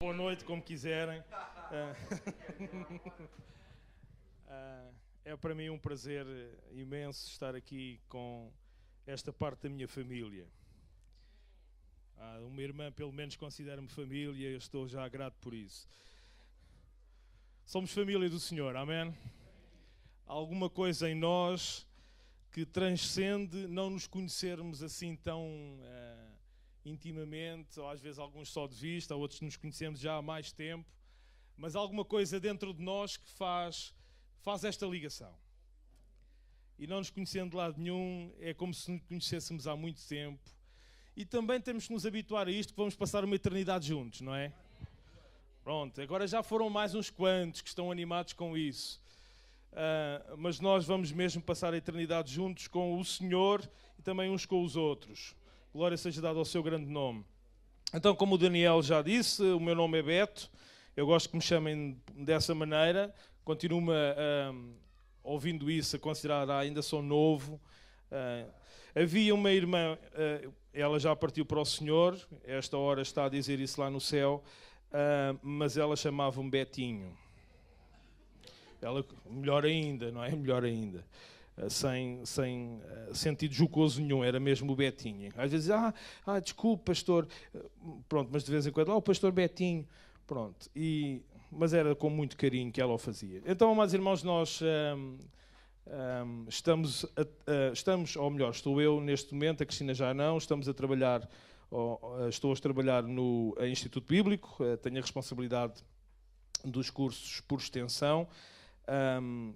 Boa noite, como quiserem. É para mim um prazer imenso estar aqui com esta parte da minha família. Uma irmã, pelo menos, considera-me família, eu estou já grato por isso. Somos família do Senhor, amém? Há alguma coisa em nós que transcende não nos conhecermos assim tão intimamente, ou às vezes alguns só de vista, outros nos conhecemos já há mais tempo, mas há alguma coisa dentro de nós que faz esta ligação. E não nos conhecendo de lado nenhum, é como se nos conhecêssemos há muito tempo. E também temos que nos habituar a isto, que vamos passar uma eternidade juntos, não é? Pronto, agora já foram mais uns quantos que estão animados com isso. Mas nós vamos mesmo passar a eternidade juntos com o Senhor e também uns com os outros. Glória seja dada ao seu grande nome. Então, como o Daniel já disse, o meu nome é Beto. Eu gosto que me chamem dessa maneira. Continuo-me ouvindo isso, a considerar ainda sou novo. Havia uma irmã, ela já partiu para o Senhor. Esta hora está a dizer isso lá no céu. Mas ela chamava-me Betinho. Ela, melhor ainda, não é? Melhor ainda. Sem sentido jocoso nenhum, era mesmo o Betinho. Às vezes, desculpe, pastor. Pronto, mas de vez em quando, o pastor Betinho. Pronto, mas era com muito carinho que ela o fazia. Então, amados irmãos, nós estamos, ou melhor, estou eu neste momento, a Cristina já não, estamos a trabalhar, estou a trabalhar no Instituto Bíblico, tenho a responsabilidade dos cursos por extensão.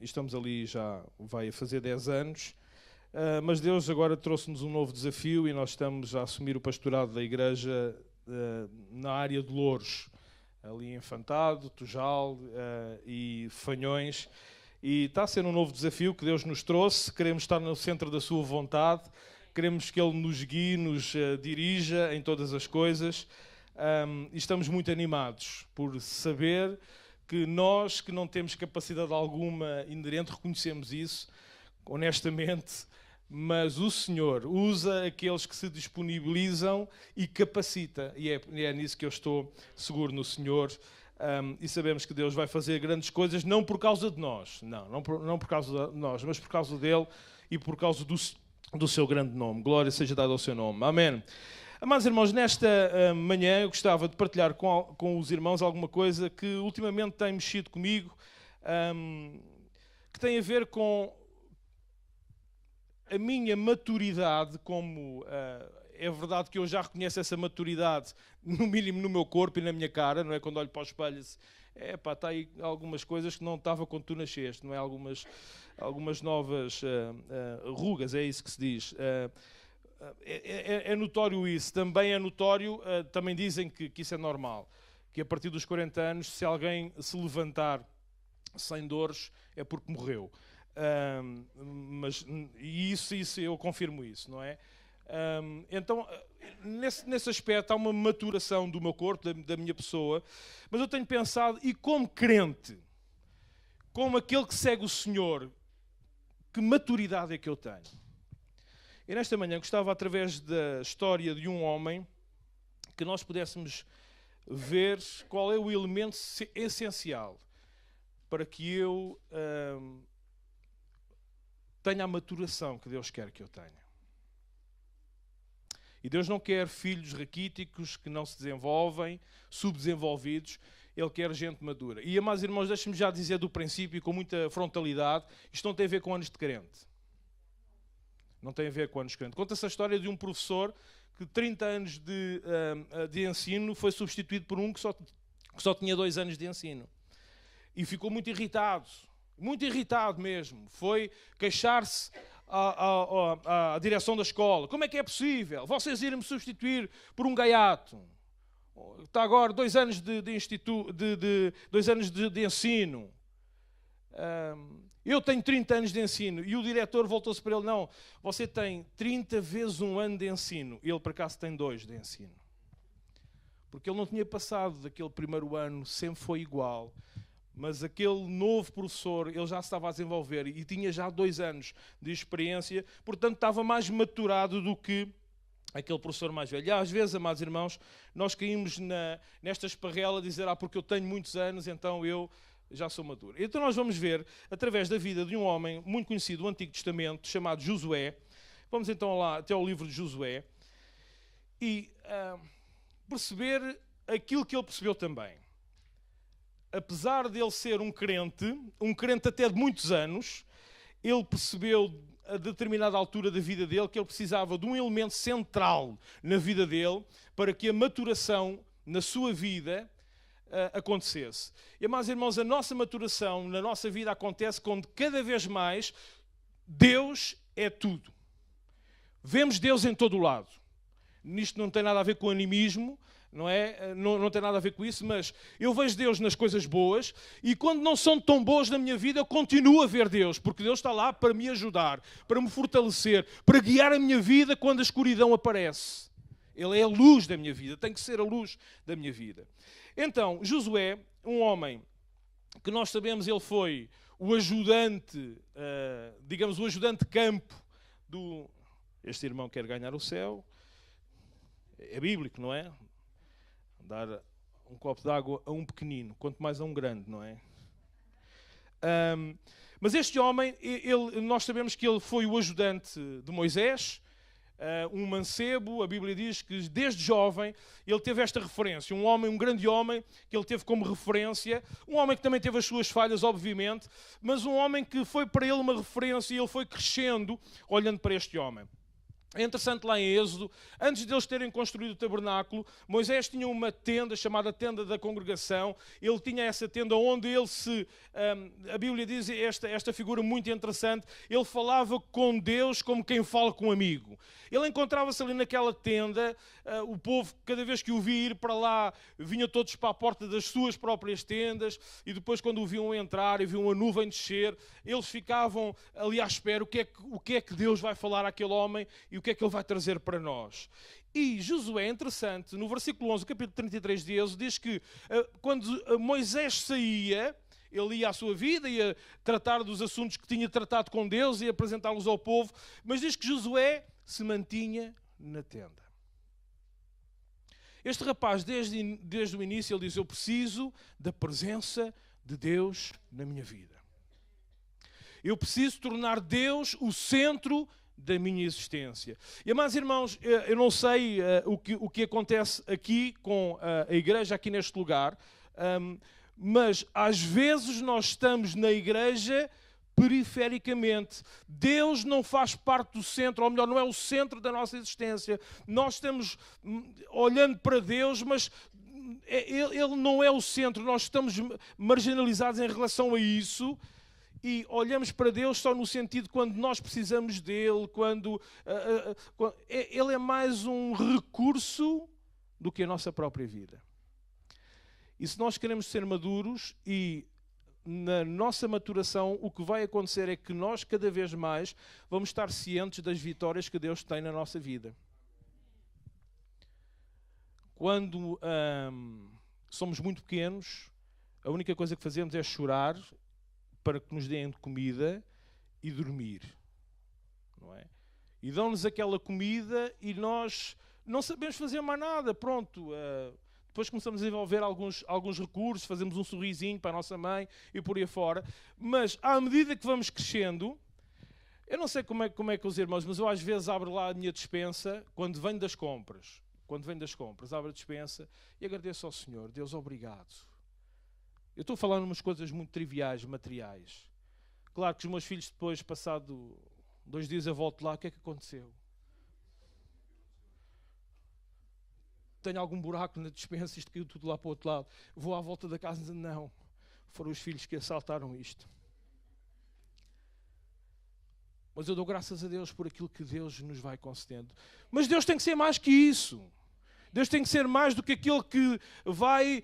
Estamos ali já, vai fazer 10 anos, mas Deus agora trouxe-nos um novo desafio e nós estamos a assumir o pastorado da igreja na área de Louros, ali em Fantado, Tujal e Fanhões, e está a ser um novo desafio que Deus nos trouxe. Queremos estar no centro da sua vontade, queremos que Ele nos guie, nos dirija em todas as coisas, e estamos muito animados por saber que nós, que não temos capacidade alguma inerente, reconhecemos isso, honestamente, mas o Senhor usa aqueles que se disponibilizam e capacita, e é nisso que eu estou seguro no Senhor, e sabemos que Deus vai fazer grandes coisas, não por causa de nós, não por causa de nós, mas por causa dEle e por causa do seu grande nome. Glória seja dada ao seu nome. Amém. Amados irmãos, nesta manhã eu gostava de partilhar com os irmãos alguma coisa que ultimamente tem mexido comigo, que tem a ver com a minha maturidade, como é verdade que eu já reconheço essa maturidade, no mínimo no meu corpo e na minha cara, não é? Quando olho para o espelho, está aí algumas coisas que não estava quando tu nasceste, não é? Algumas novas rugas, é isso que se diz. É notório isso, também é notório, também dizem que isso é normal, que a partir dos 40 anos, se alguém se levantar sem dores, é porque morreu. Isso eu confirmo isso, não é? Então, nesse aspecto, há uma maturação do meu corpo, da minha pessoa, mas eu tenho pensado, e como crente, como aquele que segue o Senhor, que maturidade é que eu tenho? E nesta manhã gostava, através da história de um homem, que nós pudéssemos ver qual é o elemento essencial para que eu tenha a maturação que Deus quer que eu tenha. E Deus não quer filhos raquíticos que não se desenvolvem, subdesenvolvidos. Ele quer gente madura. E, amados irmãos, deixem-me já dizer do princípio, com muita frontalidade, isto não tem a ver com anos de crente. Não tem a ver com anos de crente. Conta-se a história de um professor que 30 anos de ensino foi substituído por um que só tinha 2 anos de ensino. E ficou muito irritado mesmo. Foi queixar-se à direção da escola. Como é que é possível vocês irem-me substituir por um gaiato? Está agora 2 anos de ensino. Eu tenho 30 anos de ensino. E o diretor voltou-se para ele: não, você tem 30 vezes 1 ano de ensino. Ele, por acaso, tem 2 de ensino. Porque ele não tinha passado daquele primeiro ano, sempre foi igual. Mas aquele novo professor, ele já se estava a desenvolver e tinha já 2 anos de experiência, portanto estava mais maturado do que aquele professor mais velho. E às vezes, amados irmãos, nós caímos nesta esparrela, dizer, porque eu tenho muitos anos, então eu já sou maduro. Então nós vamos ver, através da vida de um homem muito conhecido do Antigo Testamento, chamado Josué. Vamos então lá até ao livro de Josué e perceber aquilo que ele percebeu também. Apesar de ele ser um crente até de muitos anos, ele percebeu a determinada altura da vida dele que ele precisava de um elemento central na vida dele para que a maturação na sua vida acontecesse. E, amados irmãos, a nossa maturação na nossa vida acontece quando cada vez mais Deus é tudo. Vemos Deus em todo o lado. Nisto não tem nada a ver com animismo, não é? Não tem nada a ver com isso, mas eu vejo Deus nas coisas boas e quando não são tão boas na minha vida, eu continuo a ver Deus, porque Deus está lá para me ajudar, para me fortalecer, para guiar a minha vida quando a escuridão aparece. Ele é a luz da minha vida, tem que ser a luz da minha vida. Então, Josué, um homem que nós sabemos, ele foi o ajudante, digamos, o ajudante de campo do... Este irmão quer ganhar o céu. É bíblico, não é? Dar um copo de água a um pequenino, quanto mais a um grande, não é? Mas este homem, nós sabemos que ele foi o ajudante de Moisés, um mancebo. A Bíblia diz que desde jovem ele teve esta referência, um grande homem que ele teve como referência, um homem que também teve as suas falhas, obviamente, mas um homem que foi para ele uma referência e ele foi crescendo olhando para este homem. É interessante lá em Êxodo, antes de eles terem construído o tabernáculo, Moisés tinha uma tenda chamada tenda da congregação. Ele tinha essa tenda onde ele a Bíblia diz esta figura muito interessante, ele falava com Deus como quem fala com um amigo. Ele encontrava-se ali naquela tenda, o povo, cada vez que o via ir para lá, vinha todos para a porta das suas próprias tendas, e depois quando o viam entrar e viam a nuvem descer, eles ficavam ali à espera, o que é que Deus vai falar àquele homem e o que é que ele vai trazer para nós. E Josué, é interessante, no versículo 11, capítulo 33 de Êxodo, diz que quando Moisés saía, ele ia à sua vida, ia tratar dos assuntos que tinha tratado com Deus e apresentá-los ao povo, mas diz que Josué se mantinha na tenda. Este rapaz, desde o início, ele diz, eu preciso da presença de Deus na minha vida. Eu preciso tornar Deus o centro da minha existência. E, amados irmãos, eu não sei o que acontece aqui com a igreja, aqui neste lugar, mas às vezes nós estamos na igreja perifericamente. Deus não faz parte do centro, ou melhor, não é o centro da nossa existência. Nós estamos olhando para Deus, mas Ele não é o centro. Nós estamos marginalizados em relação a isso. E olhamos para Deus só no sentido quando nós precisamos dele, quando Ele é mais um recurso do que a nossa própria vida. E se nós queremos ser maduros e na nossa maturação, o que vai acontecer é que nós cada vez mais vamos estar cientes das vitórias que Deus tem na nossa vida. Quando somos muito pequenos, a única coisa que fazemos é chorar para que nos deem comida e dormir, não é? E dão-nos aquela comida e nós não sabemos fazer mais nada, pronto. Depois começamos a desenvolver alguns recursos, fazemos um sorrisinho para a nossa mãe e por aí fora. Mas à medida que vamos crescendo, eu não sei como é que os irmãos, mas eu às vezes abro lá a minha despensa, quando venho das compras, abro a despensa e agradeço ao Senhor. Deus, obrigado. Eu estou a falar de umas coisas muito triviais, materiais. Claro que os meus filhos depois, passado 2 dias, eu volto lá, o que é que aconteceu? Tenho algum buraco na despensa, isto caiu tudo lá para o outro lado. Vou à volta da casa e digo, não, foram os filhos que assaltaram isto. Mas eu dou graças a Deus por aquilo que Deus nos vai concedendo. Mas Deus tem que ser mais que isso. Deus tem que ser mais do que aquele que vai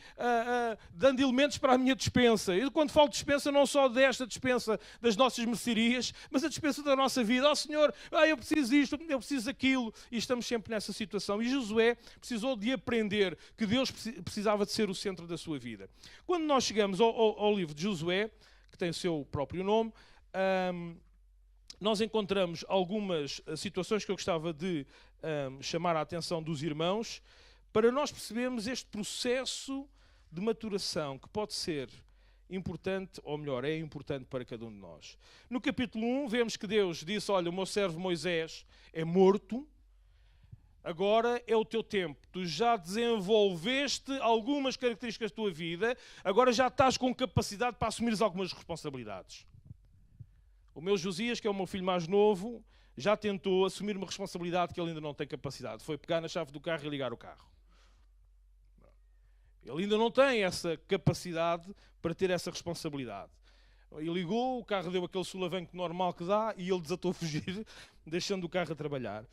dando elementos para a minha despensa. E quando falo de despensa, não só desta despensa das nossas mercearias, mas a despensa da nossa vida. Oh Senhor, eu preciso isto, eu preciso aquilo. E estamos sempre nessa situação. E Josué precisou de aprender que Deus precisava de ser o centro da sua vida. Quando nós chegamos ao livro de Josué, que tem o seu próprio nome, nós encontramos algumas situações que eu gostava de chamar a atenção dos irmãos para nós percebermos este processo de maturação que pode ser importante, ou melhor, é importante para cada um de nós. No capítulo 1 vemos que Deus disse, olha, o meu servo Moisés é morto, agora é o teu tempo. Tu já desenvolveste algumas características da tua vida, agora já estás com capacidade para assumires algumas responsabilidades. O meu Josias, que é o meu filho mais novo, já tentou assumir uma responsabilidade que ele ainda não tem capacidade. Foi pegar na chave do carro e ligar o carro. Ele ainda não tem essa capacidade para ter essa responsabilidade. Ele ligou, o carro deu aquele solavanco normal que dá e ele desatou a fugir, deixando o carro a trabalhar.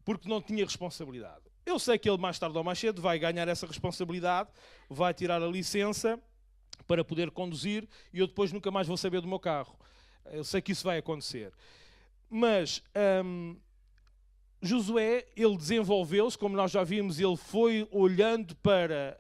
Porque não tinha responsabilidade. Eu sei que ele mais tarde ou mais cedo vai ganhar essa responsabilidade, vai tirar a licença para poder conduzir e eu depois nunca mais vou saber do meu carro. Eu sei que isso vai acontecer. Mas Josué, ele desenvolveu-se, como nós já vimos, ele foi olhando para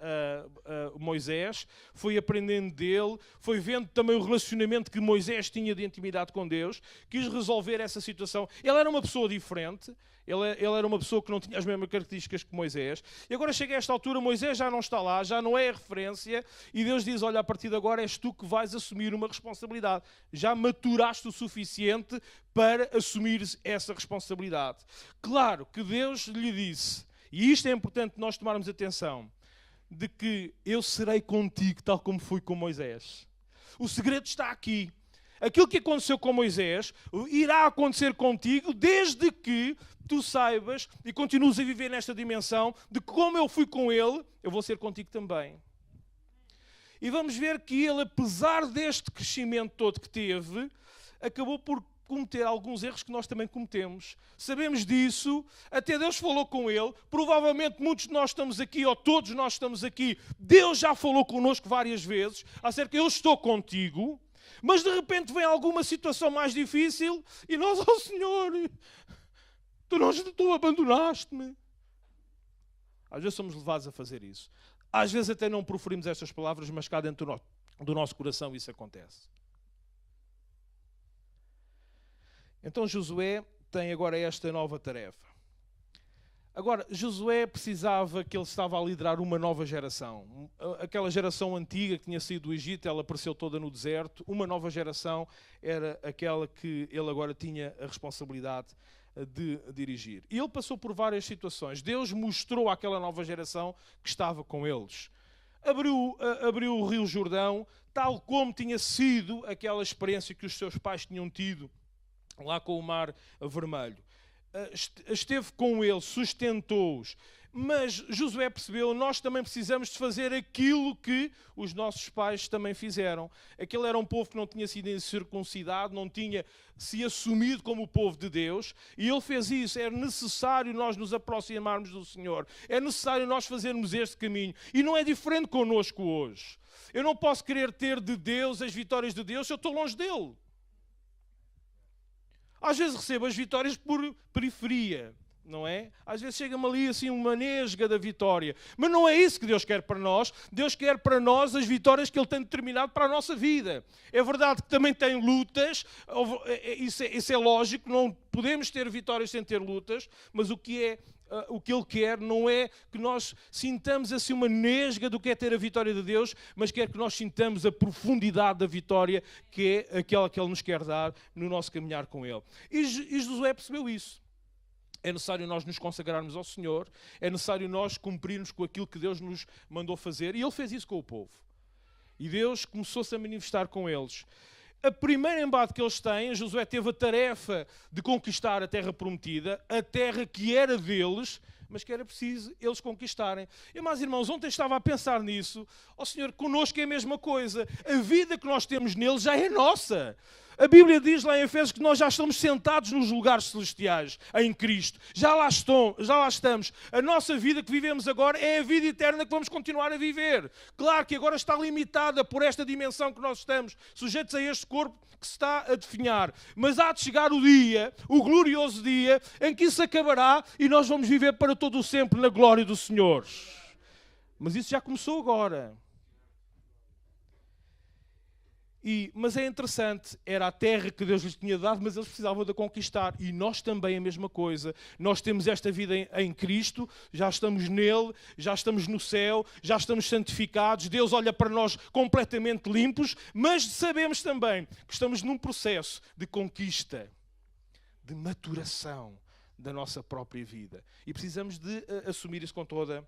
Moisés, foi aprendendo dele, foi vendo também o relacionamento que Moisés tinha de intimidade com Deus, quis resolver essa situação. Ele era uma pessoa diferente, ele era uma pessoa que não tinha as mesmas características que Moisés, e agora chega a esta altura, Moisés já não está lá, já não é a referência, e Deus diz, olha, a partir de agora és tu que vais assumir uma responsabilidade. Já maturaste o suficiente para assumires essa responsabilidade. Claro que Deus lhe disse, e isto é importante nós tomarmos atenção, de que eu serei contigo tal como fui com Moisés. O segredo está aqui. Aquilo que aconteceu com Moisés irá acontecer contigo desde que tu saibas e continues a viver nesta dimensão de que como eu fui com ele, eu vou ser contigo também. E vamos ver que ele, apesar deste crescimento todo que teve, acabou por cometer alguns erros que nós também cometemos. Sabemos disso, até Deus falou com ele, provavelmente muitos de nós estamos aqui, ou todos nós estamos aqui, Deus já falou connosco várias vezes, acerca de eu estou contigo, mas de repente vem alguma situação mais difícil e nós, oh Senhor, tu abandonaste-me. Às vezes somos levados a fazer isso. Às vezes até não proferimos estas palavras, mas cá dentro do nosso coração isso acontece. Então Josué tem agora esta nova tarefa. Agora, Josué precisava que ele estava a liderar uma nova geração. Aquela geração antiga que tinha saído do Egito, ela apareceu toda no deserto. Uma nova geração era aquela que ele agora tinha a responsabilidade de dirigir. E ele passou por várias situações. Deus mostrou àquela nova geração que estava com eles. Abriu o Rio Jordão, tal como tinha sido aquela experiência que os seus pais tinham tido lá com o Mar Vermelho. Esteve com eles, sustentou-os. Mas Josué percebeu, nós também precisamos de fazer aquilo que os nossos pais também fizeram. Aquele era um povo que não tinha sido circuncidado, não tinha se assumido como o povo de Deus. E ele fez isso. É necessário nós nos aproximarmos do Senhor. É necessário nós fazermos este caminho. E não é diferente connosco hoje. Eu não posso querer ter de Deus as vitórias de Deus se eu estou longe dele. Às vezes recebo as vitórias por periferia, não é? Às vezes chega-me ali assim uma nesga da vitória. Mas não é isso que Deus quer para nós. Deus quer para nós as vitórias que Ele tem determinado para a nossa vida. É verdade que também tem lutas, isso é lógico, não podemos ter vitórias sem ter lutas, mas o que Ele quer não é que nós sintamos assim uma nesga do que é ter a vitória de Deus, mas quer que nós sintamos a profundidade da vitória que é aquela que Ele nos quer dar no nosso caminhar com Ele. E Josué percebeu isso. É necessário nós nos consagrarmos ao Senhor, é necessário nós cumprirmos com aquilo que Deus nos mandou fazer, e Ele fez isso com o povo. E Deus começou-se a manifestar com eles. A primeira embate que eles têm, Josué teve a tarefa de conquistar a terra prometida, a terra que era deles, mas que era preciso eles conquistarem. E, meus irmãos, ontem estava a pensar nisso. Ó Senhor, connosco é a mesma coisa. A vida que nós temos nele já é nossa. A Bíblia diz lá em Efésios que nós já estamos sentados nos lugares celestiais, em Cristo. Já lá estamos. A nossa vida que vivemos agora é a vida eterna que vamos continuar a viver. Claro que agora está limitada por esta dimensão que nós estamos, sujeitos a este corpo que se está a definhar. Mas há de chegar o dia, o glorioso dia, em que isso acabará e nós vamos viver para todo o sempre na glória do Senhor. Mas isso já começou agora. Mas é interessante, era a terra que Deus lhes tinha dado, mas eles precisavam de a conquistar. E nós também a mesma coisa. Nós temos esta vida em Cristo, já estamos nele, já estamos no céu, já estamos santificados. Deus olha para nós completamente limpos, mas sabemos também que estamos num processo de conquista, de maturação da nossa própria vida. E precisamos de assumir isso com toda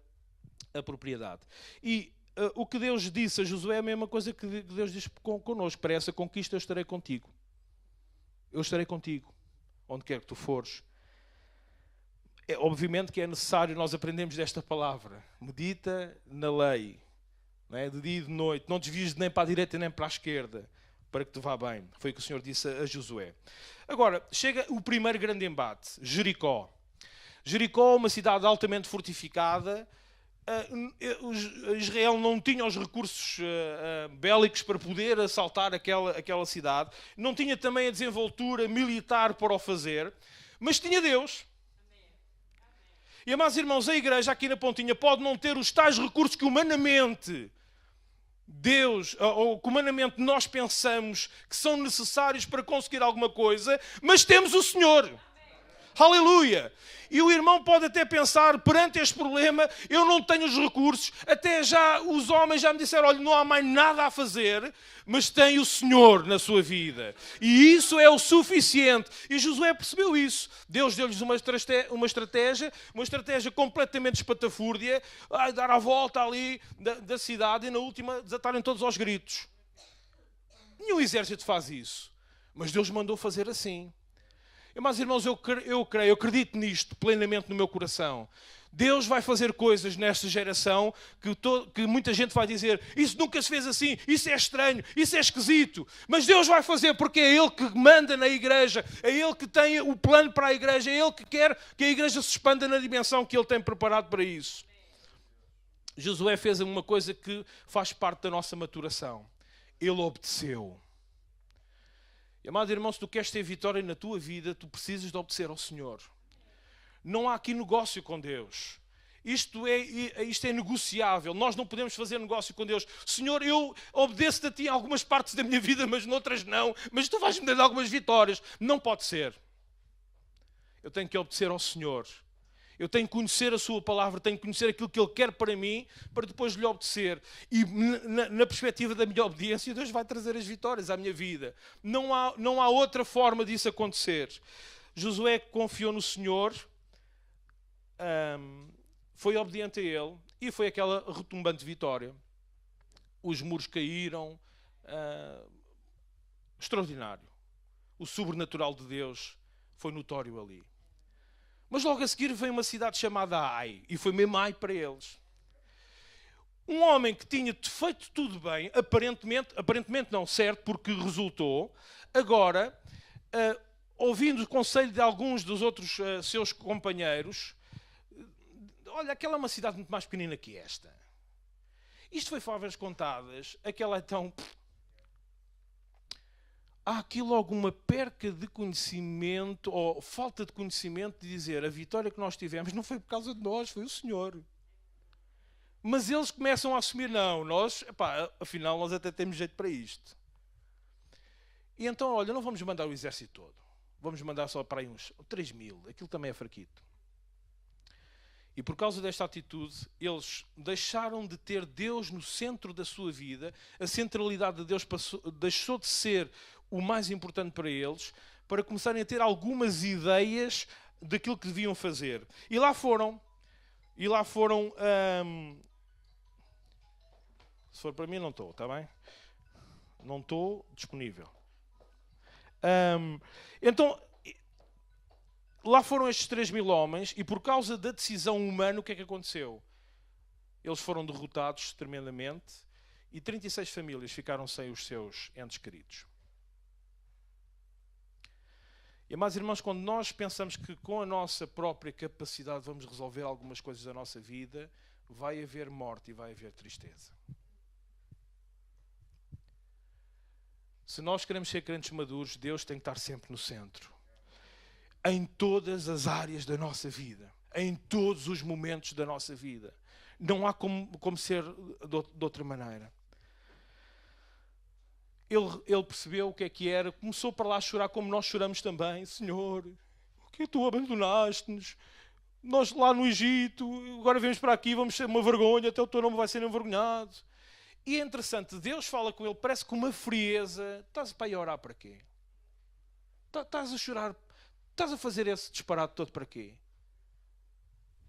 a propriedade. E o que Deus disse a Josué é a mesma coisa que Deus diz connosco. Para essa conquista eu estarei contigo. Eu estarei contigo, onde quer que tu fores. Obviamente que é necessário nós aprendermos desta palavra. Medita na lei, não é? De dia e de noite. Não desvies nem para a direita nem para a esquerda, para que te vá bem. Foi o que o Senhor disse a Josué. Agora, chega o primeiro grande embate. Jericó. Jericó, uma cidade altamente fortificada. Israel não tinha os recursos bélicos para poder assaltar aquela cidade, não tinha também a desenvoltura militar para o fazer, mas tinha Deus. E, amados irmãos, a igreja aqui na Pontinha pode não ter os tais recursos que humanamente Deus, ou que humanamente nós pensamos que são necessários para conseguir alguma coisa, mas temos o Senhor. Aleluia! E o irmão pode até pensar, perante este problema, eu não tenho os recursos, até já os homens já me disseram, olha, não há mais nada a fazer, mas tem o Senhor na sua vida. E isso é o suficiente. E Josué percebeu isso. Deus deu-lhes uma estratégia completamente espatafúrdia, dar a volta ali da cidade e na última desatarem todos aos gritos. Nenhum exército faz isso. Mas Deus mandou fazer assim. Mas, irmãos, eu acredito nisto plenamente no meu coração. Deus vai fazer coisas nesta geração que muita gente vai dizer, isso nunca se fez assim, isso é estranho, isso é esquisito. Mas Deus vai fazer porque é Ele que manda na igreja, é Ele que tem o plano para a igreja, é Ele que quer que a igreja se expanda na dimensão que Ele tem preparado para isso. Josué fez uma coisa que faz parte da nossa maturação. Ele obedeceu. E, amado irmão, se tu queres ter vitória na tua vida, tu precisas de obedecer ao Senhor. Não há aqui negócio com Deus. Isto é negociável. Nós não podemos fazer negócio com Deus. Senhor, eu obedeço-te a ti em algumas partes da minha vida, mas noutras não. Mas tu vais-me dar algumas vitórias. Não pode ser. Eu tenho que obedecer ao Senhor. Eu tenho que conhecer a sua palavra, tenho que conhecer aquilo que Ele quer para mim, para depois lhe obedecer. E na perspectiva da minha obediência, Deus vai trazer as vitórias à minha vida. Não há outra forma disso acontecer. Josué confiou no Senhor, foi obediente a Ele, e foi aquela retumbante vitória. Os muros caíram, extraordinário. O sobrenatural de Deus foi notório ali. Mas logo a seguir veio uma cidade chamada Ai, e foi mesmo Ai para eles. Um homem que tinha feito tudo bem, aparentemente não, certo, porque resultou, agora, ouvindo o conselho de alguns dos outros seus companheiros, olha, aquela é uma cidade muito mais pequenina que esta. Isto foi favas contadas, aquela então... Há aqui logo uma perca de conhecimento, ou falta de conhecimento, de dizer a vitória que nós tivemos não foi por causa de nós, foi o Senhor. Mas eles começam a assumir, não, afinal nós até temos jeito para isto. E então, olha, não vamos mandar o exército todo. Vamos mandar só para aí uns 3.000, aquilo também é fraquito. E por causa desta atitude, eles deixaram de ter Deus no centro da sua vida, a centralidade de Deus deixou de ser o mais importante para eles, para começarem a ter algumas ideias daquilo que deviam fazer. E lá foram, se for para mim não estou, está bem? Não estou disponível. Então, lá foram estes 3.000 homens, e por causa da decisão humana, o que é que aconteceu? Eles foram derrotados tremendamente, e 36 famílias ficaram sem os seus entes queridos. E, amados irmãos, quando nós pensamos que com a nossa própria capacidade vamos resolver algumas coisas da nossa vida, vai haver morte e vai haver tristeza. Se nós queremos ser crentes maduros, Deus tem que estar sempre no centro. Em todas as áreas da nossa vida. Em todos os momentos da nossa vida. Não há como ser de outra maneira. ele percebeu o que era, começou para lá a chorar como nós choramos também. Senhor, por que tu abandonaste-nos? Nós lá no Egito, agora vemos para aqui, vamos ser uma vergonha, até o teu nome vai ser envergonhado. E é interessante, Deus fala com ele, parece com uma frieza. Estás para ir orar para quê? Estás a chorar, estás a fazer esse disparate todo para quê?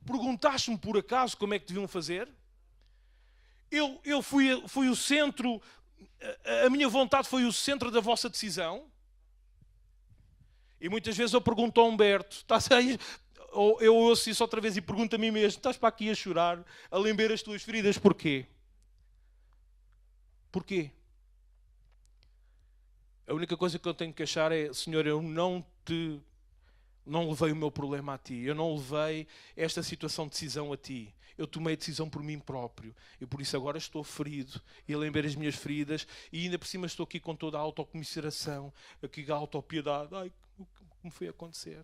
Perguntaste-me por acaso como é que deviam fazer? Eu fui o centro, a minha vontade foi o centro da vossa decisão? E muitas vezes eu pergunto ao Humberto, estás aí? Ou eu ouço isso outra vez e pergunto a mim mesmo, estás para aqui a chorar, a lamber as tuas feridas, porquê? Porquê? A única coisa que eu tenho que achar é, Senhor, eu não levei o meu problema a ti, eu não levei esta situação de decisão a ti. Eu tomei a decisão por mim próprio e por isso agora estou ferido e a lembrar as minhas feridas e ainda por cima estou aqui com toda a autocomiseração, aqui a autopiedade. Ai, como foi acontecer?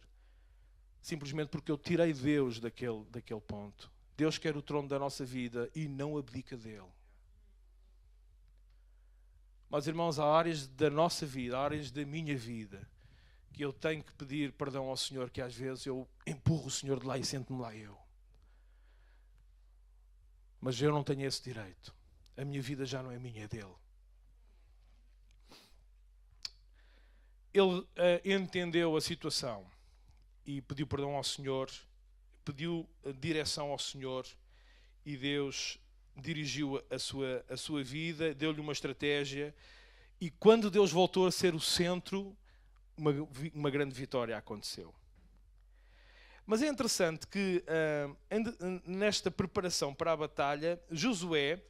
Simplesmente porque eu tirei Deus daquele ponto. Deus quer o trono da nossa vida e não abdica dele. Mas, irmãos, há áreas da nossa vida, há áreas da minha vida, que eu tenho que pedir perdão ao Senhor, que às vezes eu empurro o Senhor de lá e sento-me lá eu. Mas eu não tenho esse direito. A minha vida já não é minha, é dele. Ele entendeu a situação e pediu perdão ao Senhor, pediu direção ao Senhor e Deus dirigiu a sua vida, deu-lhe uma estratégia e quando Deus voltou a ser o centro, uma grande vitória aconteceu. Mas é interessante que nesta preparação para a batalha, Josué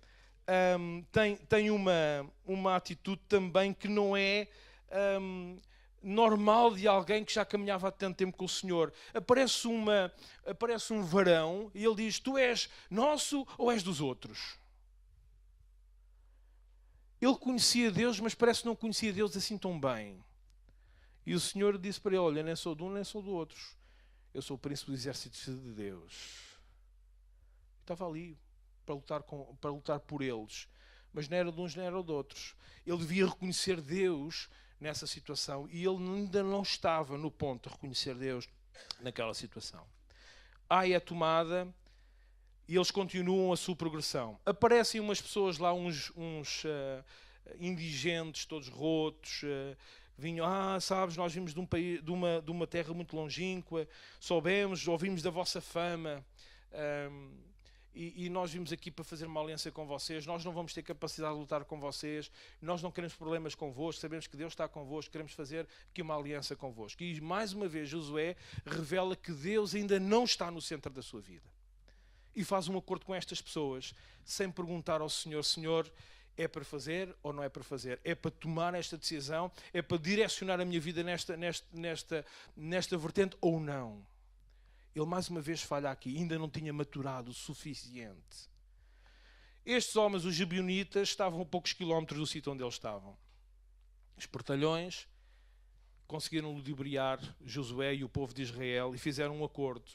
tem uma atitude também que não é normal de alguém que já caminhava há tanto tempo com o Senhor. Aparece um varão e ele diz, tu és nosso ou és dos outros? Ele conhecia Deus, mas parece que não conhecia Deus assim tão bem. E o Senhor disse para ele, olha, nem sou de um, nem sou do outro. Eu sou o príncipe do exército de Deus. Estava ali para lutar por eles. Mas não era de uns, nem era de outros. Ele devia reconhecer Deus nessa situação. E ele ainda não estava no ponto de reconhecer Deus naquela situação. Ai é tomada e eles continuam a sua progressão. Aparecem umas pessoas lá, uns indigentes, todos rotos, vinham, sabes, nós vimos de um país, de uma terra muito longínqua, ouvimos da vossa fama, e nós vimos aqui para fazer uma aliança com vocês, nós não vamos ter capacidade de lutar com vocês, nós não queremos problemas convosco, sabemos que Deus está convosco, queremos fazer aqui uma aliança convosco. E mais uma vez Josué revela que Deus ainda não está no centro da sua vida. E faz um acordo com estas pessoas, sem perguntar ao Senhor, Senhor, é para fazer ou não é para fazer? É para tomar esta decisão? É para direcionar a minha vida nesta vertente ou não? Ele mais uma vez falha aqui, ainda não tinha maturado o suficiente. Estes homens, os gibeonitas, estavam a poucos quilómetros do sítio onde eles estavam. Os portalhões conseguiram ludibriar Josué e o povo de Israel e fizeram um acordo.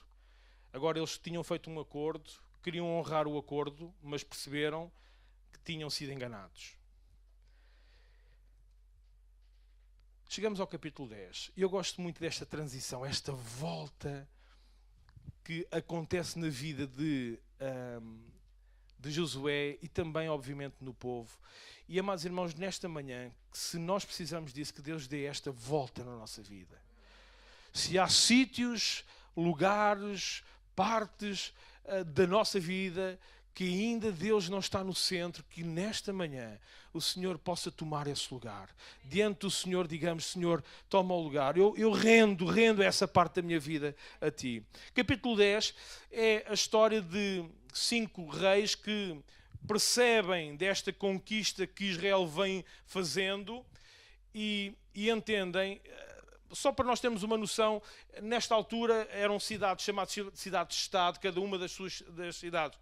Agora eles tinham feito um acordo, queriam honrar o acordo, mas perceberam que tinham sido enganados. Chegamos ao capítulo 10. E eu gosto muito desta transição, esta volta que acontece na vida de Josué e também, obviamente, no povo. E, amados irmãos, nesta manhã, se nós precisamos disso, que Deus dê esta volta na nossa vida. Se há sítios, lugares, partes da nossa vida que ainda Deus não está no centro, que nesta manhã o Senhor possa tomar esse lugar. Diante do Senhor, digamos, Senhor, toma o lugar. Eu rendo essa parte da minha vida a Ti. Capítulo 10 é a história de 5 reis que percebem desta conquista que Israel vem fazendo e entendem. Só para nós termos uma noção, nesta altura eram cidades chamadas cidades-estado, cada uma das cidades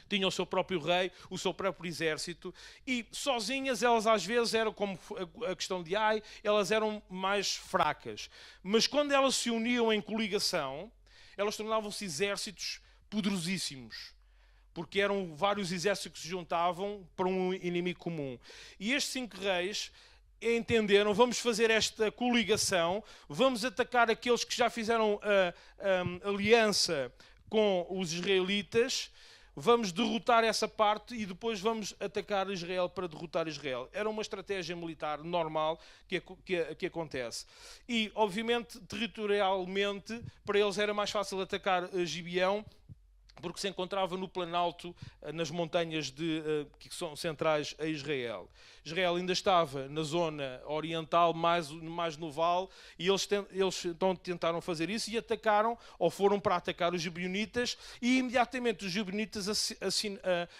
tinha o seu próprio rei, o seu próprio exército, e sozinhas elas às vezes eram, como a questão de Ai, elas eram mais fracas. Mas quando elas se uniam em coligação, elas tornavam-se exércitos poderosíssimos, porque eram vários exércitos que se juntavam para um inimigo comum. E estes 5 reis entenderam, vamos fazer esta coligação, vamos atacar aqueles que já fizeram aliança com os israelitas, vamos derrotar essa parte e depois vamos atacar Israel para derrotar Israel. Era uma estratégia militar normal que acontece. E, obviamente, territorialmente, para eles era mais fácil atacar Gibeão, porque se encontrava no Planalto, nas montanhas que são centrais a Israel. Israel ainda estava na zona oriental, mais no vale, e eles então tentaram fazer isso e atacaram, ou foram para atacar os gibeonitas, e imediatamente os gibeonitas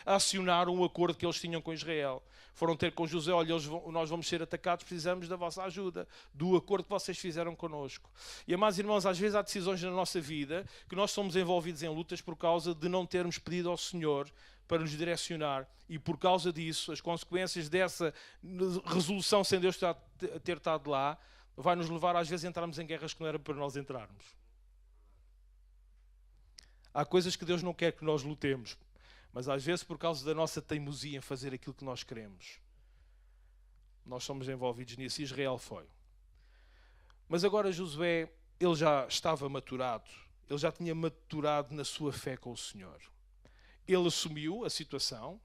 acionaram o acordo que eles tinham com Israel. Foram ter com José: olha, nós vamos ser atacados, precisamos da vossa ajuda, do acordo que vocês fizeram connosco. E, amados irmãos, às vezes há decisões na nossa vida que nós somos envolvidos em lutas por causa de não termos pedido ao Senhor para nos direcionar, e por causa disso, as consequências dessa resolução sem Deus ter estado lá, vai nos levar às vezes a entrarmos em guerras que não era para nós entrarmos. Há coisas que Deus não quer que nós lutemos, mas às vezes por causa da nossa teimosia em fazer aquilo que nós queremos, nós somos envolvidos nisso. E Israel foi. Mas agora Josué, ele já estava maturado, ele já tinha maturado na sua fé com o Senhor. Ele assumiu a situação,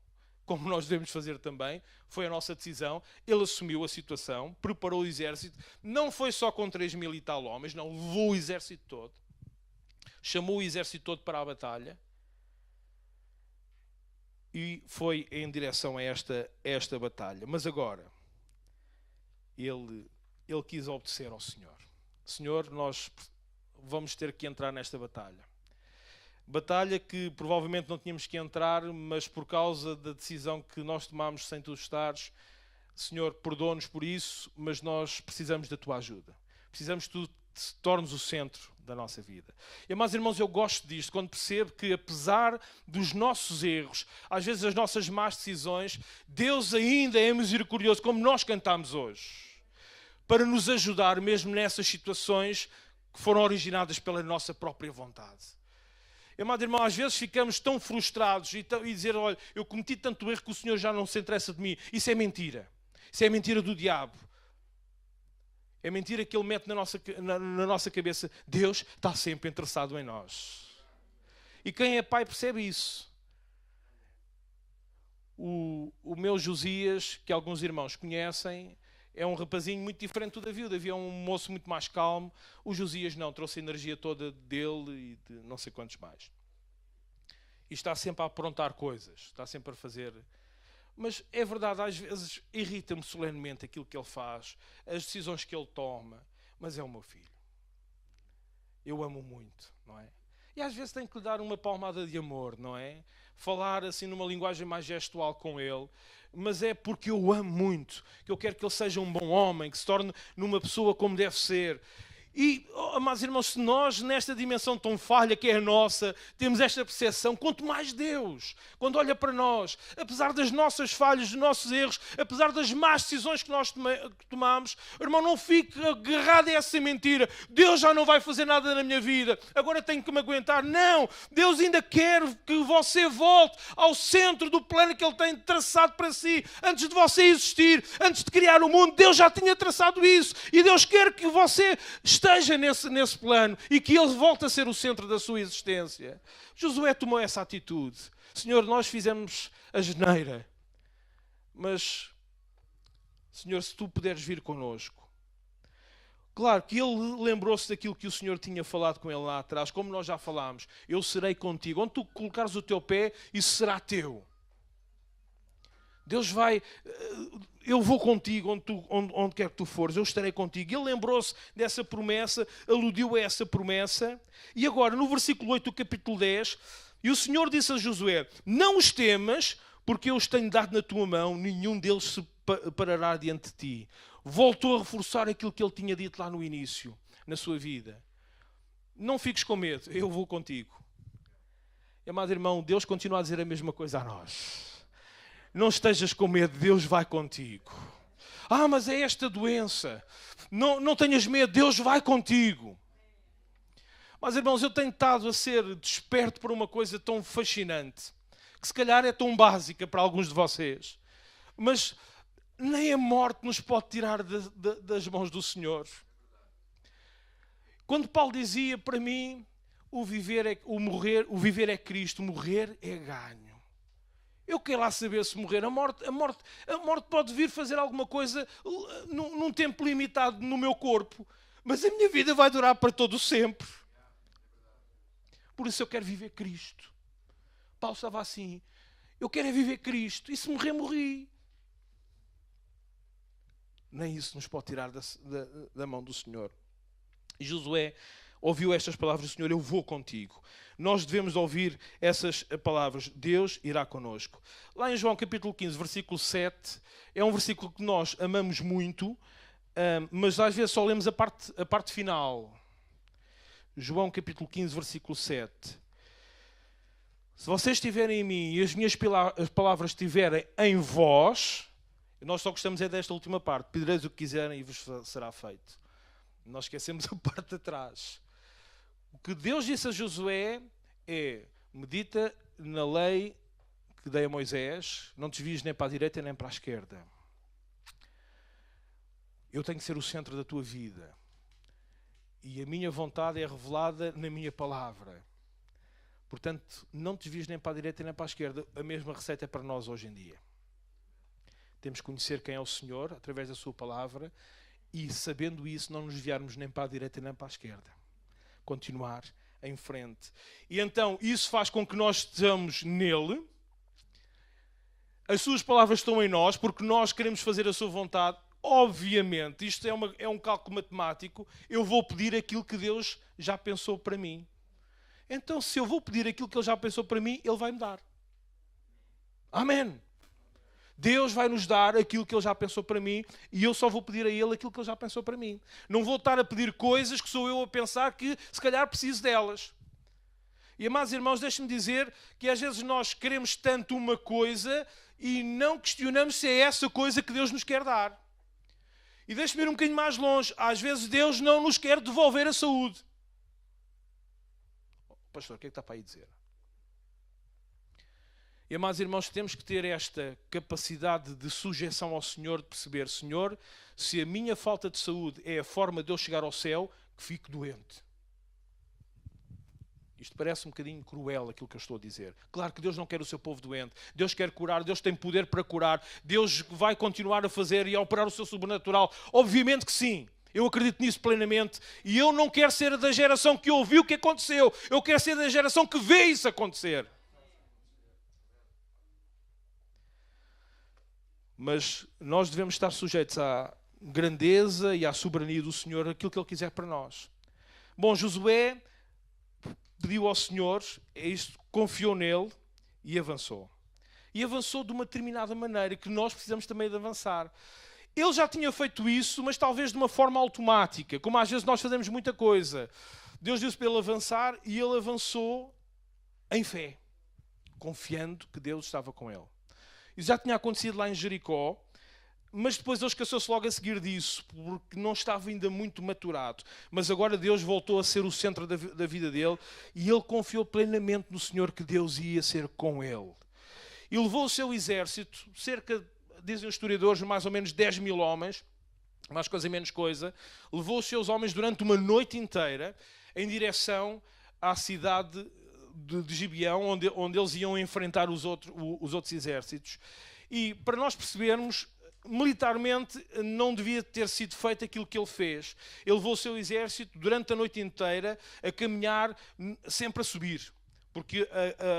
como nós devemos fazer também, foi a nossa decisão. Ele assumiu a situação, preparou o exército, não foi só com 3.000 e tal homens, não, levou o exército todo, chamou o exército todo para a batalha e foi em direção a esta batalha. Mas agora, ele quis obedecer ao Senhor. Senhor, nós vamos ter que entrar nesta batalha. Batalha que provavelmente não tínhamos que entrar, mas por causa da decisão que nós tomámos sem tu estares, Senhor, perdoa-nos por isso, mas nós precisamos da tua ajuda. Precisamos que tu te tornes o centro da nossa vida. E, amados irmãos, eu gosto disto, quando percebo que, apesar dos nossos erros, às vezes as nossas más decisões, Deus ainda é misericordioso, como nós cantamos hoje, para nos ajudar mesmo nessas situações que foram originadas pela nossa própria vontade. Amado irmão, às vezes ficamos tão frustrados e dizer: olha, eu cometi tanto erro que o Senhor já não se interessa de mim. Isso é mentira. Isso é mentira do diabo. É mentira que ele mete na nossa cabeça. Deus está sempre interessado em nós. E quem é pai percebe isso. O meu Josias, que alguns irmãos conhecem, é um rapazinho muito diferente do Davi. O Davi é um moço muito mais calmo. O Josias não, trouxe a energia toda dele e de não sei quantos mais. E está sempre a aprontar coisas, está sempre a fazer. Mas é verdade, às vezes irrita-me solenemente aquilo que ele faz, as decisões que ele toma. Mas é o meu filho. Eu amo muito, não é? E às vezes tenho que lhe dar uma palmada de amor, não é? Falar assim numa linguagem mais gestual com ele. Mas é porque eu o amo muito, que eu quero que ele seja um bom homem, que se torne numa pessoa como deve ser. E, amados irmãos, se nós, nesta dimensão tão falha que é a nossa, temos esta percepção, quanto mais Deus, quando olha para nós, apesar das nossas falhas, dos nossos erros, apesar das más decisões que nós tomamos, irmão, não fique agarrado a essa mentira. Deus já não vai fazer nada na minha vida, agora tenho que me aguentar. Não, Deus ainda quer que você volte ao centro do plano que Ele tem traçado para si. Antes de você existir, antes de criar o mundo, Deus já tinha traçado isso. E Deus quer que você esteja nesse plano e que ele volte a ser o centro da sua existência. Josué tomou essa atitude. Senhor, nós fizemos a geneira, mas, Senhor, se tu puderes vir connosco. Claro que ele lembrou-se daquilo que o Senhor tinha falado com ele lá atrás, como nós já falámos. Eu serei contigo. Onde tu colocares o teu pé, isso será teu. Deus vai, eu vou contigo onde quer que tu fores, eu estarei contigo. Ele lembrou-se dessa promessa, aludiu a essa promessa. E agora, no versículo 8 do capítulo 10, e o Senhor disse a Josué: não os temas, porque eu os tenho dado na tua mão, nenhum deles se parará diante de ti. Voltou a reforçar aquilo que ele tinha dito lá no início, na sua vida. Não fiques com medo, eu vou contigo. Amado irmão, Deus continua a dizer a mesma coisa a nós. Não estejas com medo, Deus vai contigo. Ah, mas é esta doença. Não tenhas medo, Deus vai contigo. Mas, irmãos, eu tenho estado a ser desperto por uma coisa tão fascinante, que se calhar é tão básica para alguns de vocês. Mas nem a morte nos pode tirar das mãos do Senhor. Quando Paulo dizia para mim, o viver é Cristo, morrer é ganho. Eu quero lá saber se morrer. A morte pode vir fazer alguma coisa num tempo limitado no meu corpo, mas a minha vida vai durar para todo sempre. Por isso eu quero viver Cristo. Paulo estava assim, eu quero é viver Cristo, e se morrer, morri. Nem isso nos pode tirar da mão do Senhor. E Josué ouviu estas palavras do Senhor, eu vou contigo. Nós devemos ouvir essas palavras, Deus irá conosco. Lá em João capítulo 15, versículo 7, é um versículo que nós amamos muito, mas às vezes só lemos a parte final. João capítulo 15, versículo 7. Se vocês estiverem em mim e as minhas palavras estiverem em vós, nós só gostamos é desta última parte, pedireis o que quiserem e vos será feito. Nós esquecemos a parte de trás. O que Deus disse a Josué é, medita na lei que dei a Moisés, não desvies nem para a direita nem para a esquerda. Eu tenho que ser o centro da tua vida. E a minha vontade é revelada na minha palavra. Portanto, não te desvies nem para a direita nem para a esquerda. A mesma receita é para nós hoje em dia. Temos que conhecer quem é o Senhor através da sua palavra e, sabendo isso, não nos desviarmos nem para a direita nem para a esquerda. Continuar em frente. E então, isso faz com que nós estejamos nele. As suas palavras estão em nós, porque nós queremos fazer a sua vontade. Obviamente, isto é um cálculo matemático. Eu vou pedir aquilo que Deus já pensou para mim. Então, se eu vou pedir aquilo que Ele já pensou para mim, Ele vai me dar. Amém. Deus vai nos dar aquilo que Ele já pensou para mim e eu só vou pedir a Ele aquilo que Ele já pensou para mim. Não vou estar a pedir coisas que sou eu a pensar que se calhar preciso delas. E, amados irmãos, deixem-me dizer que às vezes nós queremos tanto uma coisa e não questionamos se é essa coisa que Deus nos quer dar. E deixe-me ir um bocadinho mais longe. Às vezes Deus não nos quer devolver a saúde. Pastor, o que é que está para aí dizer? E, amados irmãos, temos que ter esta capacidade de sujeição ao Senhor, de perceber, Senhor, se a minha falta de saúde é a forma de eu chegar ao céu, que fique doente. Isto parece um bocadinho cruel aquilo que eu estou a dizer. Claro que Deus não quer o seu povo doente. Deus quer curar, Deus tem poder para curar. Deus vai continuar a fazer e a operar o seu sobrenatural. Obviamente que sim. Eu acredito nisso plenamente. E eu não quero ser da geração que ouviu o que aconteceu. Eu quero ser da geração que vê isso acontecer. Mas nós devemos estar sujeitos à grandeza e à soberania do Senhor, aquilo que Ele quiser para nós. Bom, Josué pediu ao Senhor, confiou nele e avançou. E avançou de uma determinada maneira que nós precisamos também de avançar. Ele já tinha feito isso, mas talvez de uma forma automática, como às vezes nós fazemos muita coisa. Deus disse para ele avançar e ele avançou em fé, confiando que Deus estava com ele. Isso já tinha acontecido lá em Jericó, mas depois ele esqueceu-se logo a seguir disso, porque não estava ainda muito maturado. Mas agora Deus voltou a ser o centro da vida dele e ele confiou plenamente no Senhor que Deus ia ser com ele. E levou o seu exército, cerca, dizem os historiadores, mais ou menos 10 mil homens, mais coisa menos coisa, levou os seus homens durante uma noite inteira em direção à cidade de Gibeão, onde eles iam enfrentar os outros exércitos. E para nós percebermos, militarmente não devia ter sido feito aquilo que ele fez. Ele levou o seu exército durante a noite inteira a caminhar, sempre a subir, porque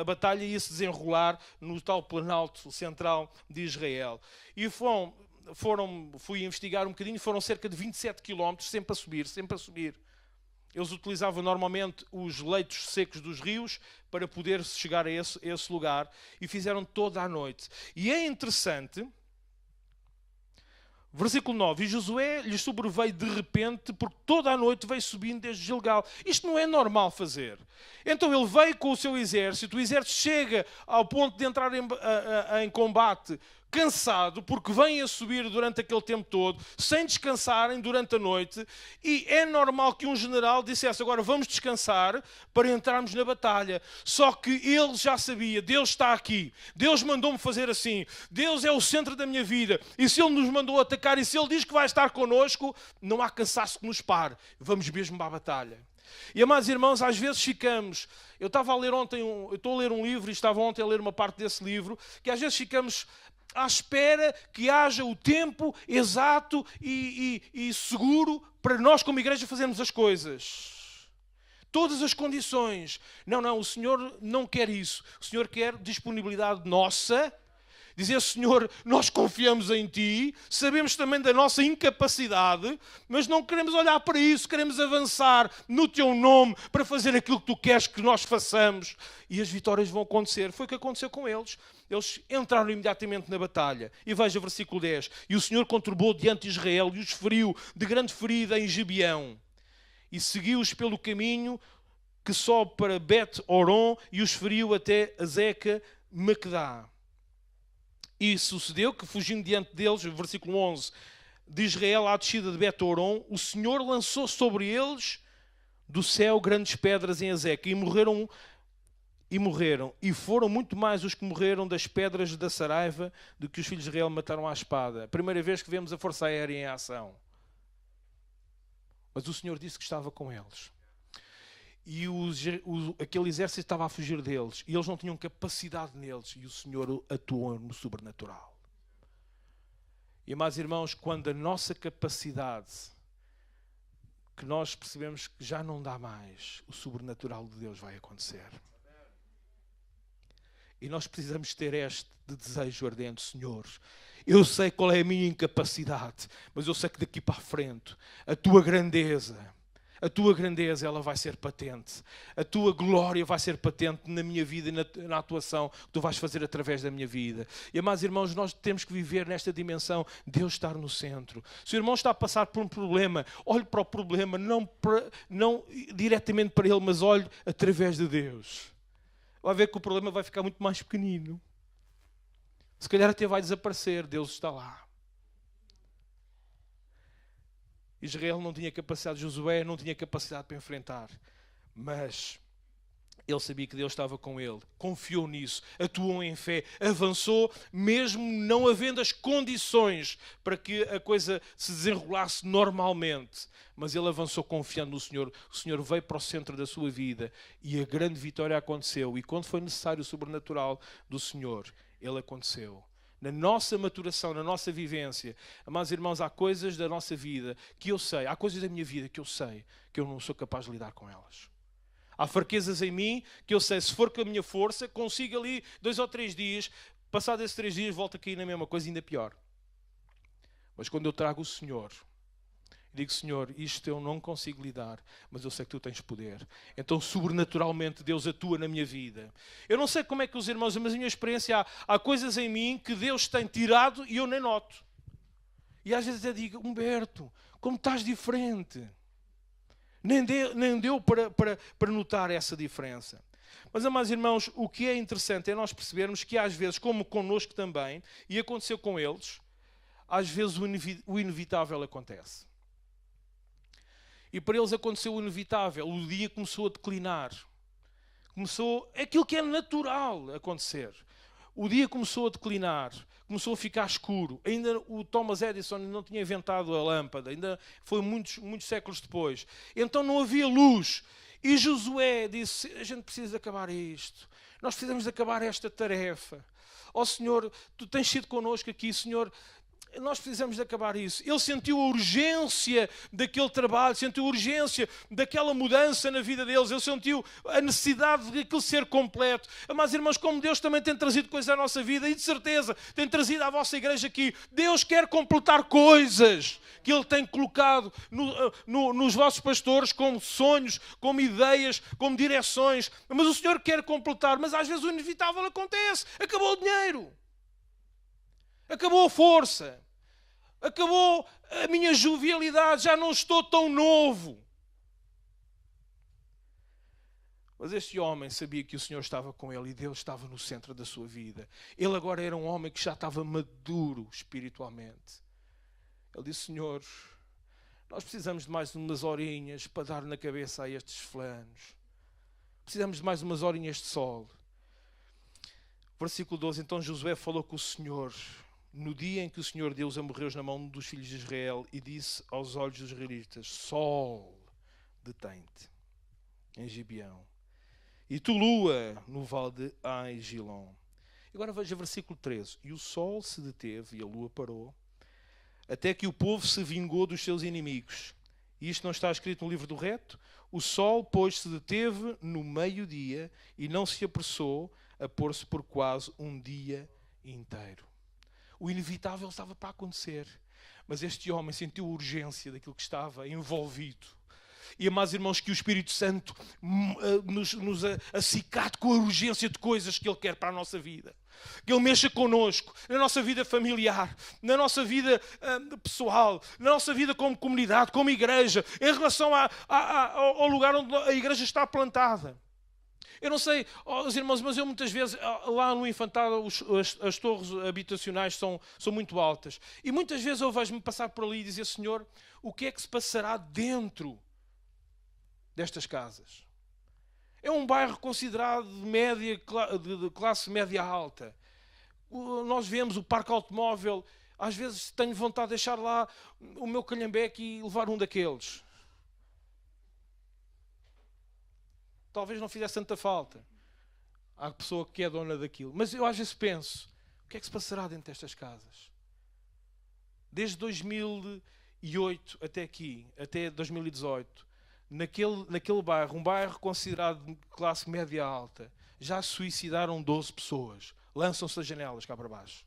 a batalha ia se desenrolar no tal planalto central de Israel. E fui investigar um bocadinho, foram cerca de 27 quilómetros, sempre a subir, sempre a subir. Eles utilizavam normalmente os leitos secos dos rios para poder chegar a esse lugar e fizeram toda a noite. E é interessante, versículo 9, e Josué lhes sobreveio de repente, porque toda a noite veio subindo desde Gilgal. Isto não é normal fazer. Então ele veio com o seu exército, o exército chega ao ponto de entrar em combate cansado, porque vêm a subir durante aquele tempo todo, sem descansarem durante a noite, e é normal que um general dissesse, agora vamos descansar para entrarmos na batalha. Só que ele já sabia, Deus está aqui, Deus mandou-me fazer assim, Deus é o centro da minha vida, e se Ele nos mandou atacar, e se Ele diz que vai estar connosco, não há cansaço que nos pare, vamos mesmo para a batalha. E, amados irmãos, às vezes ficamos... Eu estava a ler ontem, eu estou a ler um livro, e estava ontem a ler uma parte desse livro, que às vezes ficamos à espera que haja o tempo exato e seguro para nós como igreja fazermos as coisas. Todas as condições. Não, o Senhor não quer isso. O Senhor quer disponibilidade nossa. Dizer, Senhor, nós confiamos em Ti, sabemos também da nossa incapacidade, mas não queremos olhar para isso, queremos avançar no Teu nome para fazer aquilo que Tu queres que nós façamos. E as vitórias vão acontecer. Foi o que aconteceu com eles. Eles entraram imediatamente na batalha. E veja o versículo 10. E o Senhor conturbou diante de Israel e os feriu de grande ferida em Gibeão. E seguiu-os pelo caminho que sobe para Bet-Horon e os feriu até Azeca Maquedá. E sucedeu que, fugindo diante deles, versículo 11, de Israel à descida de Bet-Horon, o Senhor lançou sobre eles do céu grandes pedras em Azeca, e morreram. E foram muito mais os que morreram das pedras da Saraiva do que os filhos de Israel mataram à espada. A primeira vez que vemos a Força Aérea em ação. Mas o Senhor disse que estava com eles. E aquele exército estava a fugir deles. E eles não tinham capacidade neles. E o Senhor atuou no sobrenatural. E, amados irmãos, quando a nossa capacidade, que nós percebemos que já não dá mais, o sobrenatural de Deus vai acontecer. E nós precisamos ter este desejo ardente, Senhor. Eu sei qual é a minha incapacidade, mas eu sei que daqui para a frente, a Tua grandeza, ela vai ser patente. A Tua glória vai ser patente na minha vida e na atuação que Tu vais fazer através da minha vida. E, amados irmãos, nós temos que viver nesta dimensão, Deus estar no centro. Se o irmão está a passar por um problema, olhe para o problema, não diretamente para ele, mas olhe através de Deus. Vai ver que o problema vai ficar muito mais pequenino. Se calhar até vai desaparecer, Deus está lá. Israel não tinha capacidade, Josué não tinha capacidade para enfrentar, mas ele sabia que Deus estava com ele, confiou nisso, atuou em fé, avançou, mesmo não havendo as condições para que a coisa se desenrolasse normalmente. Mas ele avançou confiando no Senhor. O Senhor veio para o centro da sua vida e a grande vitória aconteceu. E quando foi necessário o sobrenatural do Senhor, ele aconteceu. Na nossa maturação, na nossa vivência, amados irmãos, há coisas da nossa vida que eu sei, há coisas da minha vida que eu sei que eu não sou capaz de lidar com elas. Há fraquezas em mim que eu sei, se for com a minha força, consigo ali 2 ou 3 dias, passado esses 3 dias, volto a cair na mesma coisa, ainda pior. Mas quando eu trago o Senhor, digo, Senhor, isto eu não consigo lidar, mas eu sei que Tu tens poder. Então, sobrenaturalmente, Deus atua na minha vida. Eu não sei como é que os irmãos, mas a minha experiência, há coisas em mim que Deus tem tirado e eu nem noto. E às vezes eu digo, Humberto, como estás diferente. Nem deu para notar essa diferença. Mas, amados irmãos, o que é interessante é nós percebermos que às vezes, como connosco também, e aconteceu com eles, às vezes o inevitável acontece. E para eles aconteceu o inevitável. O dia começou a declinar. Começou aquilo que é natural acontecer. O dia começou a declinar. Começou a ficar escuro. Ainda o Thomas Edison não tinha inventado a lâmpada. Ainda foi muitos séculos depois. Então não havia luz. E Josué disse, a gente precisa acabar isto. Nós precisamos acabar esta tarefa. Ó Senhor, Tu tens sido connosco aqui, Senhor. Nós precisamos de acabar isso. Ele sentiu a urgência daquele trabalho, sentiu a urgência daquela mudança na vida deles. Ele sentiu a necessidade de aquilo ser completo. Mas, irmãos, como Deus também tem trazido coisas à nossa vida, e de certeza tem trazido à vossa igreja aqui, Deus quer completar coisas que Ele tem colocado nos vossos pastores como sonhos, como ideias, como direções. Mas o Senhor quer completar, mas às vezes o inevitável acontece. Acabou o dinheiro. Acabou a força, acabou a minha jovialidade, já não estou tão novo. Mas este homem sabia que o Senhor estava com ele e Deus estava no centro da sua vida. Ele agora era um homem que já estava maduro espiritualmente. Ele disse: Senhor, nós precisamos de mais umas horinhas para dar na cabeça a estes fulanos. Precisamos de mais umas horinhas de sol. Versículo 12. Então Josué falou com o Senhor no dia em que o Senhor Deus morreu na mão dos filhos de Israel e disse aos olhos dos israelitas: Sol, detém-te em Gibeão, e tu, lua, no vale de Ai-Gilom. Agora veja versículo 13. E o sol se deteve e a lua parou, até que o povo se vingou dos seus inimigos. E isto não está escrito no livro do reto? O sol, pois, se deteve no meio-dia e não se apressou a pôr-se por quase um dia inteiro. O inevitável estava para acontecer, mas este homem sentiu a urgência daquilo que estava envolvido. E, amados irmãos, que o Espírito Santo nos acicate com a urgência de coisas que Ele quer para a nossa vida. Que Ele mexa connosco, na nossa vida familiar, na nossa vida pessoal, na nossa vida como comunidade, como igreja, em relação ao lugar onde a igreja está plantada. Eu não sei, os irmãos, mas eu muitas vezes, lá no Infantado, as torres habitacionais são muito altas. E muitas vezes eu vejo-me passar por ali e dizer: Senhor, o que é que se passará dentro destas casas? É um bairro considerado de classe média alta. Nós vemos o parque automóvel. Às vezes tenho vontade de deixar lá o meu calhambeque e levar um daqueles. Talvez não fizesse tanta falta à pessoa que é dona daquilo. Mas eu às vezes penso: o que é que se passará dentro destas casas? Desde 2008 até aqui, até 2018, naquele bairro, um bairro considerado de classe média alta, já se suicidaram 12 pessoas. Lançam-se das janelas cá para baixo.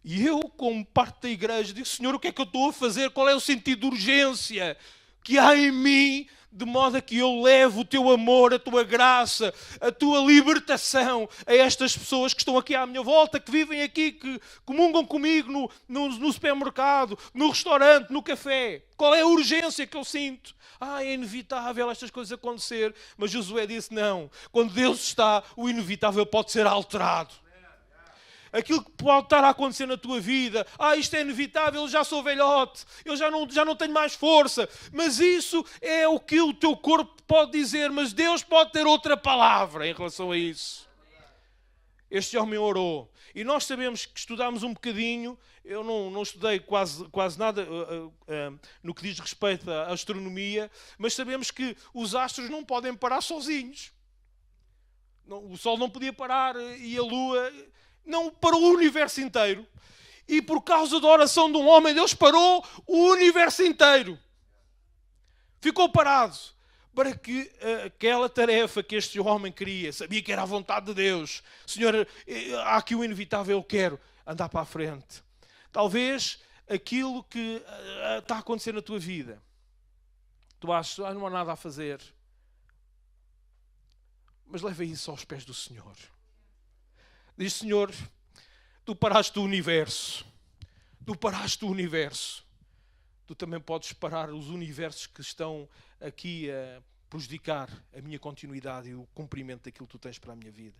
E eu, como parte da igreja, digo: Senhor, o que é que eu estou a fazer? Qual é o sentido de urgência que há em mim, de modo a que eu levo o teu amor, a tua graça, a tua libertação a estas pessoas que estão aqui à minha volta, que vivem aqui, que comungam comigo no supermercado, no restaurante, no café? Qual é a urgência que eu sinto? É inevitável estas coisas acontecer. Mas Josué disse: não, quando Deus está, o inevitável pode ser alterado. Aquilo que pode estar a acontecer na tua vida: isto é inevitável, eu já sou velhote, eu já não tenho mais força. Mas isso é o que o teu corpo pode dizer, mas Deus pode ter outra palavra em relação a isso. Este homem orou. E nós sabemos que estudámos um bocadinho. Eu não estudei quase nada no que diz respeito à astronomia, mas sabemos que os astros não podem parar sozinhos. O Sol não podia parar e a Lua não parou o universo inteiro. E por causa da oração de um homem, Deus parou o universo inteiro. Ficou parado. Para que aquela tarefa que este homem queria, sabia que era a vontade de Deus. Senhor, há aqui o inevitável, eu quero andar para a frente. Talvez aquilo que está a acontecer na tua vida, tu achas: não há nada a fazer. Mas leva isso aos pés do Senhor. Diz: Senhor, tu paraste o universo. Tu paraste o universo. Tu também podes parar os universos que estão aqui a prejudicar a minha continuidade e o cumprimento daquilo que tu tens para a minha vida.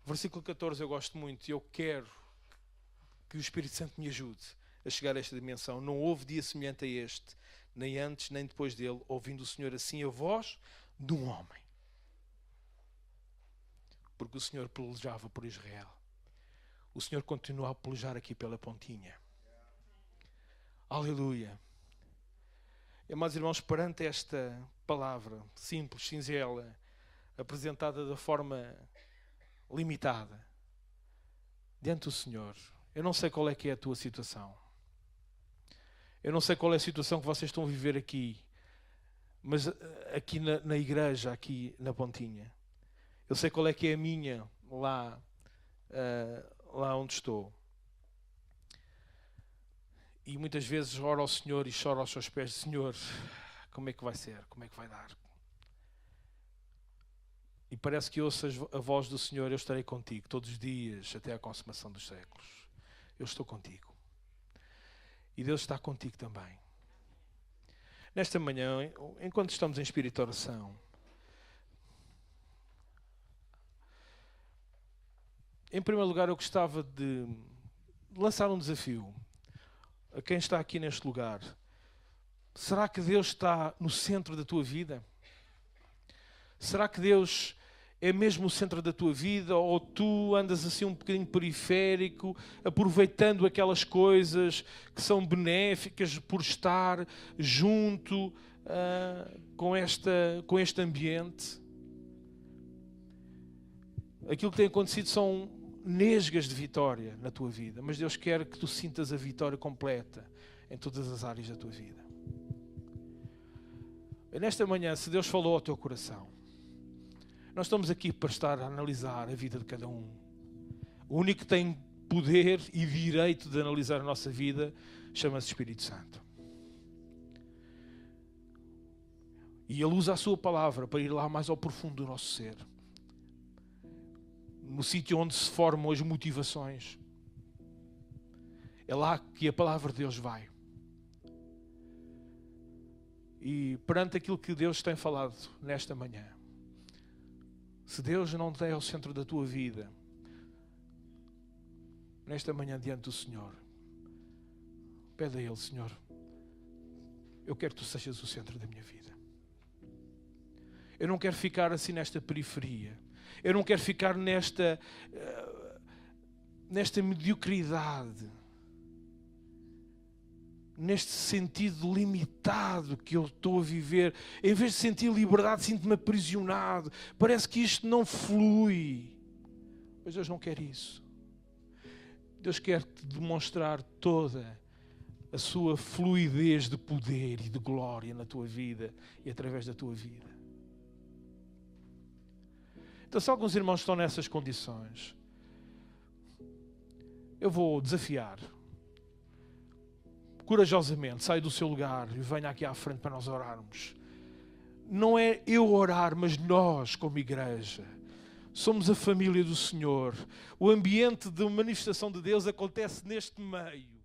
Versículo 14 eu gosto muito e eu quero que o Espírito Santo me ajude a chegar a esta dimensão. Não houve dia semelhante a este, nem antes nem depois dele, ouvindo o Senhor assim a voz de um homem. Porque o Senhor pelejava por Israel. O Senhor continua a pelejar aqui pela pontinha. Aleluia. Amados irmãos, perante esta palavra simples, singela, apresentada da forma limitada, diante do Senhor, eu não sei qual é que é a tua situação. Eu não sei qual é a situação que vocês estão a viver aqui, mas aqui na igreja, aqui na pontinha. Eu sei qual é que é a minha lá onde estou. E muitas vezes oro ao Senhor e choro aos seus pés: Senhor, como é que vai ser? Como é que vai dar? E parece que ouço a voz do Senhor: eu estarei contigo todos os dias até à consumação dos séculos. Eu estou contigo. E Deus está contigo também. Nesta manhã, enquanto estamos em espírito de oração, em primeiro lugar eu gostava de lançar um desafio a quem está aqui neste lugar. Será que Deus está no centro da tua vida? Será que Deus é mesmo o centro da tua vida, ou tu andas assim um bocadinho periférico, aproveitando aquelas coisas que são benéficas por estar junto com este ambiente? Aquilo que tem acontecido são nesgas de vitória na tua vida, mas Deus quer que tu sintas a vitória completa em todas as áreas da tua vida. E nesta manhã, se Deus falou ao teu coração, nós estamos aqui para estar a analisar a vida de cada um. O único que tem poder e direito de analisar a nossa vida chama-se Espírito Santo. E Ele usa a sua palavra para ir lá mais ao profundo do nosso ser. No sítio onde se formam as motivações. É lá que a palavra de Deus vai. E perante aquilo que Deus tem falado nesta manhã, se Deus não é o centro da tua vida, nesta manhã diante do Senhor, pede a Ele: Senhor, eu quero que Tu sejas o centro da minha vida. Eu não quero ficar assim nesta periferia. Eu não quero ficar nesta mediocridade, neste sentido limitado que eu estou a viver. Em vez de sentir liberdade, sinto-me aprisionado. Parece que isto não flui. Mas Deus não quer isso. Deus quer te demonstrar toda a sua fluidez de poder e de glória na tua vida e através da tua vida. Então, se alguns irmãos estão nessas condições, eu vou desafiar. Corajosamente, saia do seu lugar e venha aqui à frente para nós orarmos. Não é eu orar, mas nós, como igreja, somos a família do Senhor. O ambiente de manifestação de Deus acontece neste meio.